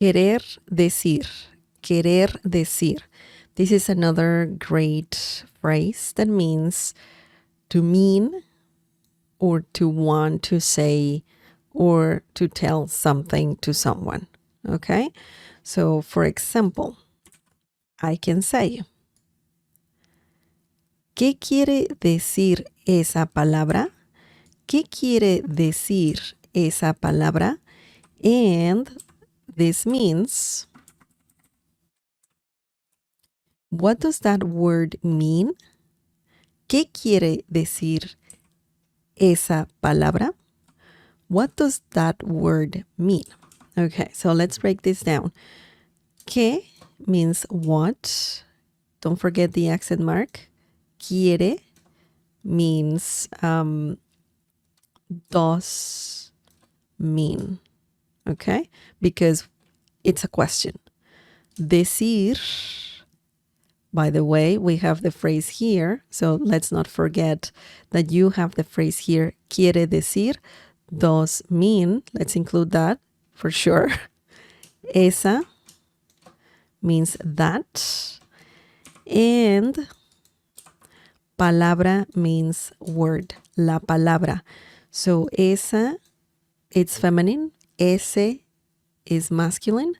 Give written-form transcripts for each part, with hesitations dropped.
Querer decir. Querer decir. This is another great phrase that means to mean or to want to say or to tell something to someone. Okay? So, for example, I can say, ¿qué quiere decir esa palabra? ¿Qué quiere decir esa palabra? And this means, what does that word mean? ¿Qué quiere decir esa palabra? What does that word mean? Okay, so let's break this down. ¿Qué means what? Don't forget the accent mark. Quiere means does mean. Okay? Because it's a question. Decir, by the way, we have the phrase here. So let's not forget that you have the phrase here. Quiere decir, does mean. Let's include that for sure. Esa means that. And palabra means word. La palabra. So esa, it's feminine. Ese is masculine.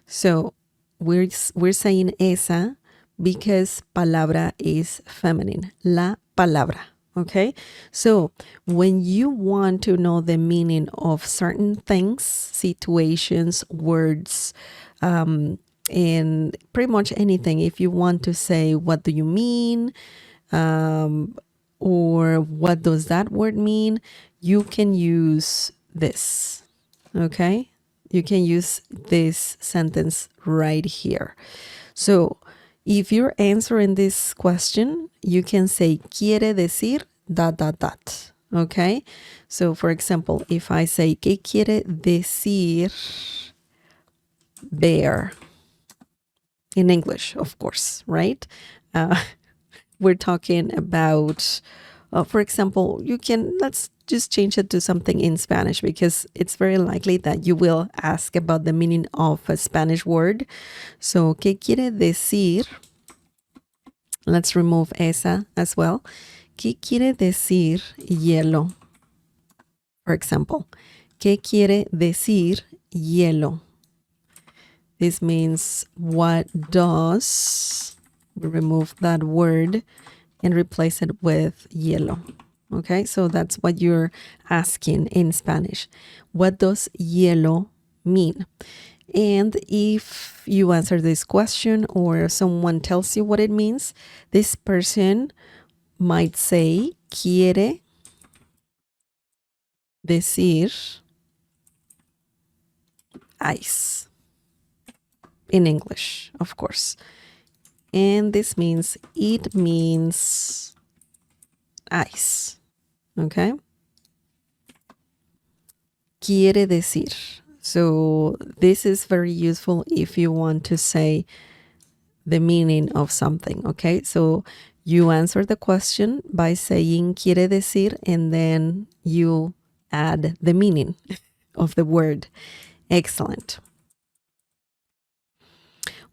So we're saying esa because palabra is feminine. La palabra. Okay? So when you want to know the meaning of certain things, situations, words, and pretty much anything, if you want to say, what do you mean? Or what does that word mean? You can use this. Okay? You can use this sentence right here. So if you're answering this question, you can say quiere decir ... Okay? So for example, if I say ¿qué quiere decir bear? In English, of course, right? We're talking about, for example, let's just change it to something in Spanish because it's very likely that you will ask about the meaning of a Spanish word. So, ¿qué quiere decir? Let's remove esa as well. ¿Qué quiere decir hielo? For example, ¿qué quiere decir hielo? This means what does, we remove that word and replace it with hielo. Okay, so that's what you're asking in Spanish. What does hielo mean? And if you answer this question or someone tells you what it means, this person might say, quiere decir ice. In English, of course. And this means, it means ice. Okay? Quiere decir. So this is very useful if you want to say the meaning of something. Okay? So you answer the question by saying quiere decir, and then you add the meaning of the word. Excellent.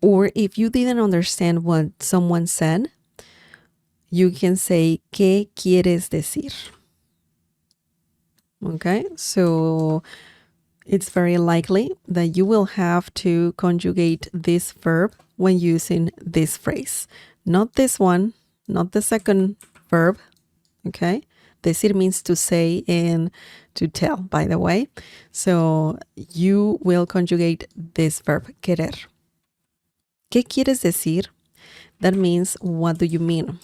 Or if you didn't understand what someone said, you can say, ¿qué quieres decir? Okay, so it's very likely that you will have to conjugate this verb when using this phrase. Not this one, not the second verb, okay? Decir means to say and to tell, by the way. So you will conjugate this verb, querer. ¿Qué quieres decir? That means, what do you mean?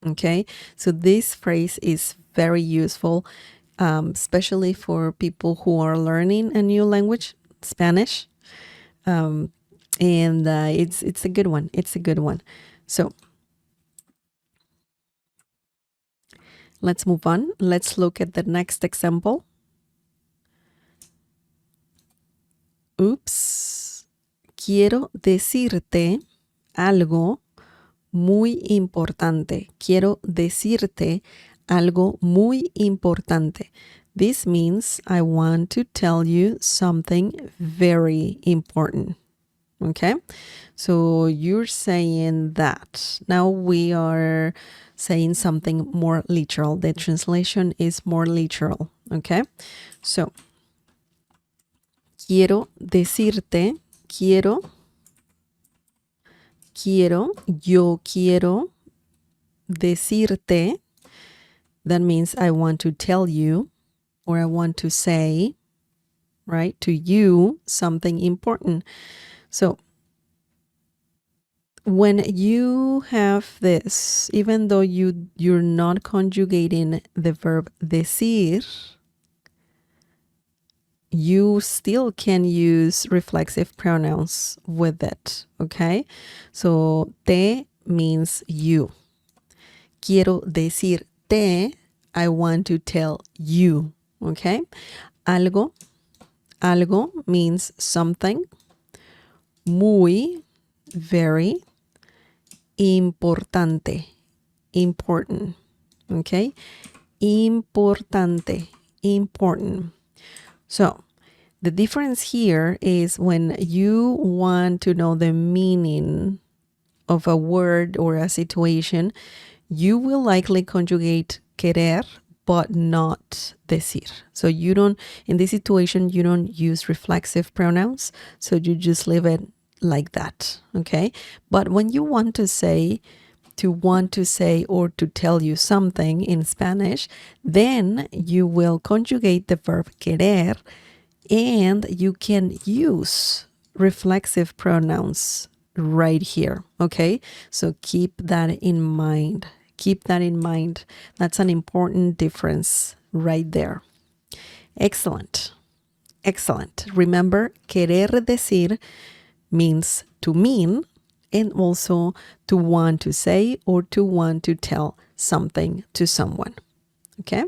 Okay, so this phrase is very useful, especially for people who are learning a new language, Spanish. And it's a good one. It's a good one. So let's move on. Let's look at the next example. Oops. Quiero decirte algo muy importante. Quiero decirte algo muy importante. This means I want to tell you something very important. Okay, so you're saying that. Now we are saying something more literal. The translation is more literal. Okay, so quiero decirte, yo quiero decirte. That means I want to tell you, or I want to say, right, to you something important. So when you have this, even though you're not conjugating the verb decir, you still can use reflexive pronouns with it, okay? So te means you. Quiero decirte, I want to tell you, okay? Algo means something. Muy, very. Importante, important, okay? Importante, important. So the difference here is when you want to know the meaning of a word or a situation, you will likely conjugate querer, but not decir. So you don't, in this situation, you don't use reflexive pronouns. So you just leave it like that, okay? But when you want to say, or to tell you something in Spanish, then you will conjugate the verb querer, and you can use reflexive pronouns right here, okay? So keep that in mind. Keep that in mind. That's an important difference right there. Excellent. Excellent. Remember, querer decir means to mean, and also to want to say or to want to tell something to someone. Okay?